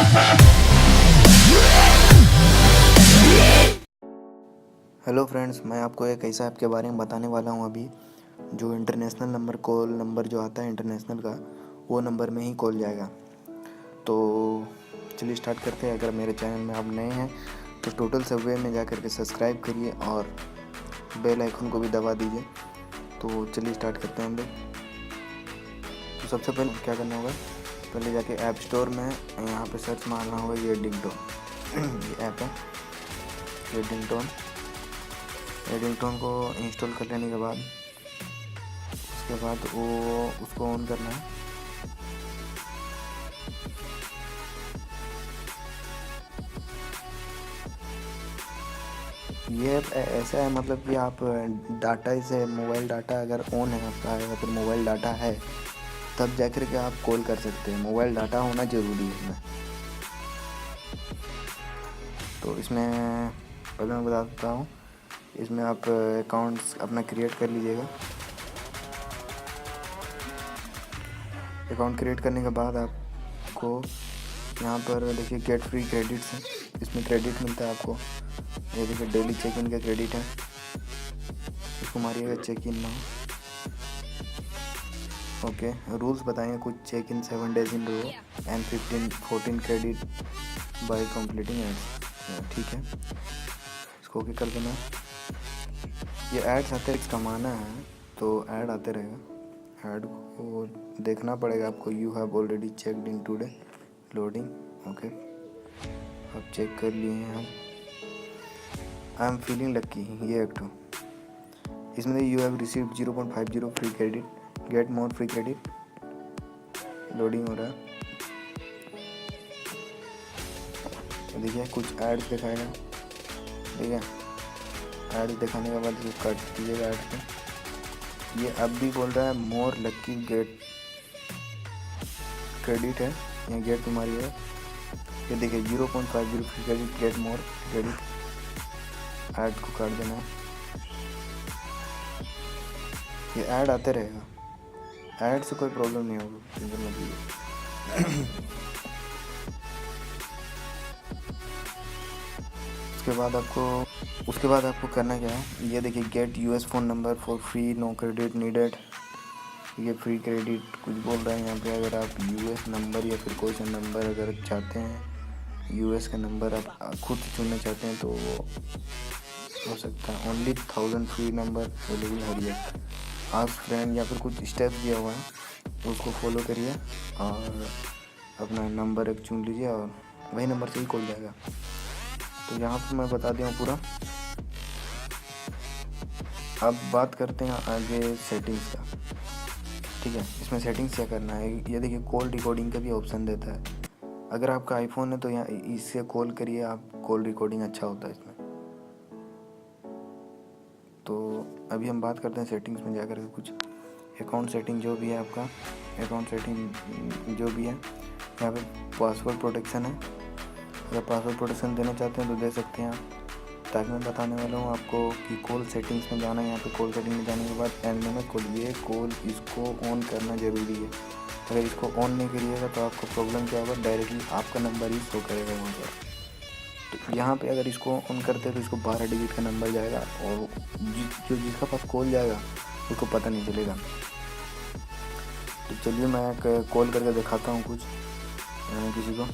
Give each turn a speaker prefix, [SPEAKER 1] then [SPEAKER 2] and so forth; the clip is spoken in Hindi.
[SPEAKER 1] हेलो फ्रेंड्स, मैं आपको एक ऐसा ऐप के बारे में बताने वाला हूं अभी, जो इंटरनेशनल नंबर कॉल नंबर जो आता है इंटरनेशनल का, वो नंबर में ही कॉल जाएगा। तो चलिए स्टार्ट करते हैं। अगर मेरे चैनल में आप नए हैं तो टोटल सर्वे में जा कर के सब्सक्राइब करिए और बेल आइकन को भी दबा दीजिए। तो चलिए स्टार्ट करते हैं हम लोग। तो सबसे पहले क्या करना होगा, पहले जाके ऐप स्टोर में यहाँ पे सर्च मारना होगा ये डिंगटोन ये ऐप है, ये रिंगटोन को इंस्टॉल कर लेने के बाद उसके बाद वो उसको ऑन करना है। ये ऐसा है, मतलब कि आप डाटा से मोबाइल डाटा अगर ऑन है आपका या फिर मोबाइल डाटा है तब जाकर के आप कॉल कर सकते हैं। मोबाइल डाटा होना ज़रूरी है इसमें। तो इसमें पहले मैं बता देता हूँ, इसमें आप अकाउंट्स अपना क्रिएट कर लीजिएगा। अकाउंट क्रिएट करने के बाद आपको यहाँ पर देखिए गेट फ्री क्रेडिट्स है, इसमें क्रेडिट मिलता है आपको। ये देखिए डेली चेक इन का क्रेडिट है, इसको मारिएगा check in now. Okay, rules बताएंगे कुछ। Check in 7 days in row and 14 credit by completing ads. ठीक है, इसको ओके कर देना। ये एड्स आते हैं, कमाना है तो ऐड आते रहेगा। ऐड को देखना पड़ेगा आपको। You have already checked in today loading. Okay, अब चेक कर लिए हैं हम। आई एम फीलिंग लक्की, ये एक तो इसमें you have received 0.50 free credit, get more free credit. Loading हो रहा है, देखिए कुछ एड्स दिखाएगा। ठीक है, एड्स दिखाने के बाद इसको कट कीजिएगा एड्स पे। ये अब भी बोल रहा है मोर लक्की गेट क्रेडिट है, यहाँ गेट तुम्हारी है। ये देखिए 0.50 free credit, get more credit. Add को काट देना है, ये ऐड आते रहेगा। ऐड से कोई प्रॉब्लम नहीं होगी, टेंशन मत लीजिए। उसके बाद आपको करना क्या है, ये देखिए get US phone number for free, no credit needed. ये फ्री क्रेडिट कुछ बोल रहे हैं यहाँ पे। अगर आप यूएस नंबर या फिर कोई सा नंबर अगर चाहते हैं, यूएस का नंबर आप खुद चुनना चाहते हैं तो वो हो सकता है। ओनली 1000 फ्री नंबर अवेलेबल है रिएक्ट। आस्क फ्रेंड या फिर कुछ स्टेप दिया हुआ है, उसको फॉलो करिए और अपना नंबर एक चुन लीजिए और वही नंबर से ही कॉल जाएगा। तो यहाँ पर मैं बता दिया पूरा। अब बात करते हैं आगे सेटिंग्स का। ठीक है, इसमें सेटिंग्स क्या करना है, ये देखिए कॉल रिकॉर्डिंग का भी ऑप्शन देता है। अगर आपका आईफोन है तो यहाँ इससे कॉल करिए आप, कॉल रिकॉर्डिंग अच्छा होता है इसमें। तो अभी हम बात करते हैं सेटिंग्स में जाकर के कुछ। अकाउंट सेटिंग जो भी है आपका, अकाउंट सेटिंग जो भी है, यहाँ पे पासवर्ड प्रोटेक्शन है। अगर पासवर्ड प्रोटेक्शन देना चाहते हैं तो दे सकते हैं आप। ताकि मैं बताने वाला हूँ आपको कि कॉल सेटिंग्स में जाना है। यहाँ पे कॉल सेटिंग में जाने के बाद एंड में कॉल, ये कॉल इसको ऑन करना ज़रूरी है। अगर इसको ऑन नहीं करिएगा तो आपको प्रॉब्लम क्या होगा, डायरेक्टली आपका नंबर ही शो करेगा वहाँ पर। तो यहाँ पे अगर इसको ऑन करते हैं तो इसको 12 डिजिट का नंबर जाएगा और जिसका पास कॉल जाएगा उसको पता नहीं चलेगा। तो चलिए मैं कॉल करके दिखाता हूँ कुछ किसी को।